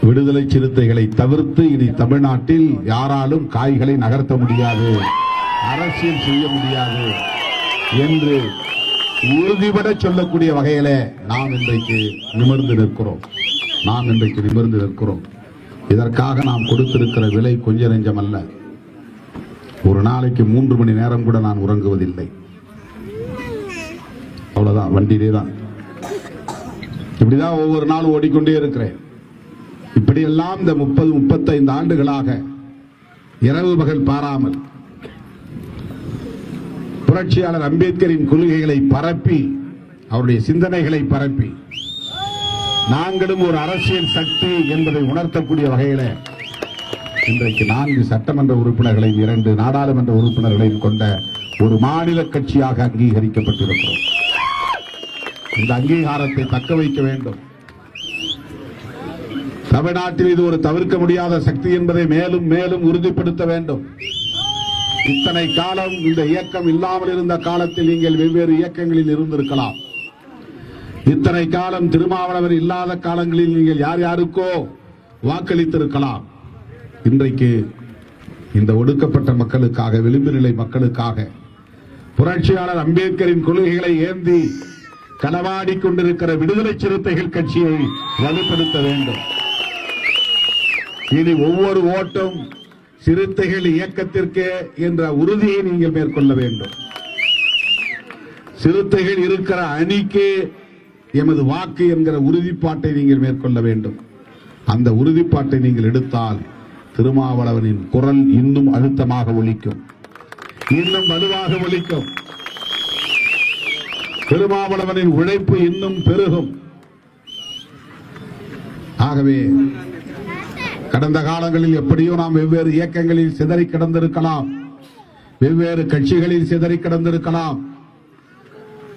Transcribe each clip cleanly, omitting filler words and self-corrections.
விடுதலை சிறுத்தைகளை தவிர்த்து இனி தமிழ்நாட்டில் யாராலும் காய்களை நகர்த்த முடியாது, அரசியல் செய்ய முடியாது என்று உறுதிபட சொல்லக்கூடிய வகையில நாம் இன்றைக்கு நிமிர்ந்து நிற்கிறோம். இதற்காக நாம் கொடுத்திருக்கிற விலை கொஞ்ச நெஞ்சம் அல்ல. ஒரு நாளைக்கு 3 மணி நேரம் கூட நான் உறங்குவதில்லை. அவ்வளவுதான், வண்டியிலே தான். இப்படிதான் ஒவ்வொரு நாளும் ஓடிக்கொண்டே இருக்கிறேன். இப்படியெல்லாம் இந்த 30-35 ஆண்டுகளாக இரவு பகல் பாராமல் புரட்சியாளர் அம்பேத்கரின் கொள்கைகளை பரப்பி, அவருடைய சிந்தனைகளை பரப்பி, நாங்களும் ஒரு அரசியல் சக்தி என்பதை உணர்த்தக்கூடிய வகையில இன்றைக்கு 4 சட்டமன்ற உறுப்பினர்களையும் 2 நாடாளுமன்ற உறுப்பினர்களையும் கொண்ட ஒரு மாநில கட்சியாக அங்கீகரிக்கப்பட்டிருக்கிறோம். இந்த அங்கீகாரத்தை தக்க வைக்க வேண்டும். தமிழ்நாட்டில் இது ஒரு தவிர்க்க முடியாத சக்தி என்பதை மேலும் மேலும் உறுதிப்படுத்த வேண்டும். இத்தனை காலம் இந்த இயக்கம் இல்லாமல் இருந்த காலத்தில் நீங்கள் வெவ்வேறு இயக்கங்களில் இருந்திருக்கலாம். இத்தனை காலம் திருமாவளவன் இல்லாத காலங்களில் நீங்கள் யார் யாருக்கோ வாக்களித்திருக்கலாம். இன்றைக்கு இந்த ஒடுக்கப்பட்ட மக்களுக்காக, விளிம்பு நிலை மக்களுக்காக புரட்சியாளர் அம்பேத்கரின் கொள்கைகளை ஏந்தி களவாடி கொண்டிருக்கிற விடுதலை சிறுத்தைகள் கட்சியை வலுப்படுத்த வேண்டும். இனி ஒவ்வொரு ஓட்டும் சிறுத்தைகள் இயக்கத்திற்கு என்ற உறுதியை நீங்கள் மேற்கொள்ள வேண்டும். சிறுத்தைகள் இருக்கிற அணிக்கு எமது வாக்கு என்கிற உறுதிப்பாட்டை நீங்கள் மேற்கொள்ள வேண்டும். அந்த உறுதிப்பாட்டை நீங்கள் எடுத்தால் திருமாவளவனின் குரல் இன்னும் அழுத்தமாக ஒலிக்கும், இன்னும் வலுவாக ஒலிக்கும். திருமாவளவனின் உழைப்பு இன்னும் பெருகும். ஆகவே கடந்த காலங்களில் எப்படியோ நாம் வெவ்வேறு இயக்கங்களில் சிதறி கிடந்திருக்கலாம், வெவ்வேறு கட்சிகளில் சிதறி கிடந்திருக்கலாம்,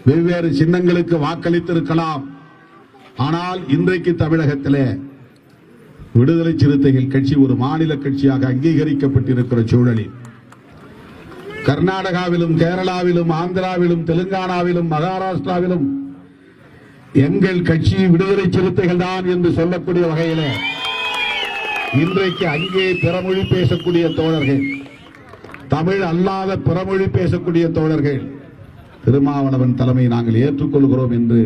வெவ்வேறு சின்னங்களுக்கு வாக்களித்திருக்கலாம். ஆனால் இன்றைக்கு தமிழகத்திலே விடுதலை சிறுத்தைகள் கட்சி ஒரு மாநில கட்சியாக அங்கீகரிக்கப்பட்டிருக்கிற சூழலில் கர்நாடகாவிலும், கேரளாவிலும், ஆந்திராவிலும், தெலுங்கானாவிலும், மகாராஷ்டிராவிலும் எங்கள் கட்சி விடுதலை சிறுத்தைகள் தான் என்று சொல்லக்கூடிய வகையில் இன்றைக்கு அங்கே பிறமொழி பேசக்கூடிய தோழர்கள், தமிழ் அல்லாத பிறமொழி பேசக்கூடிய தோழர்கள் திருமாவளவன் தலைமை நாங்கள் ஏற்றுக்கொள்கிறோம் என்று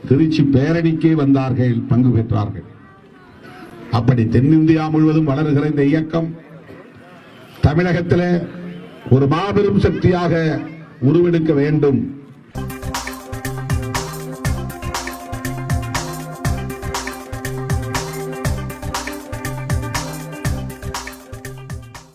திருச்சி பேரணிக்கே வந்தார்கள், பங்கு பெற்றார்கள். அப்படி தென்னிந்தியா முழுவதும் வளர்கிற இந்த இயக்கம் தமிழகத்தில் ஒரு மாபெரும் சக்தியாக உருவெடுக்க வேண்டும்.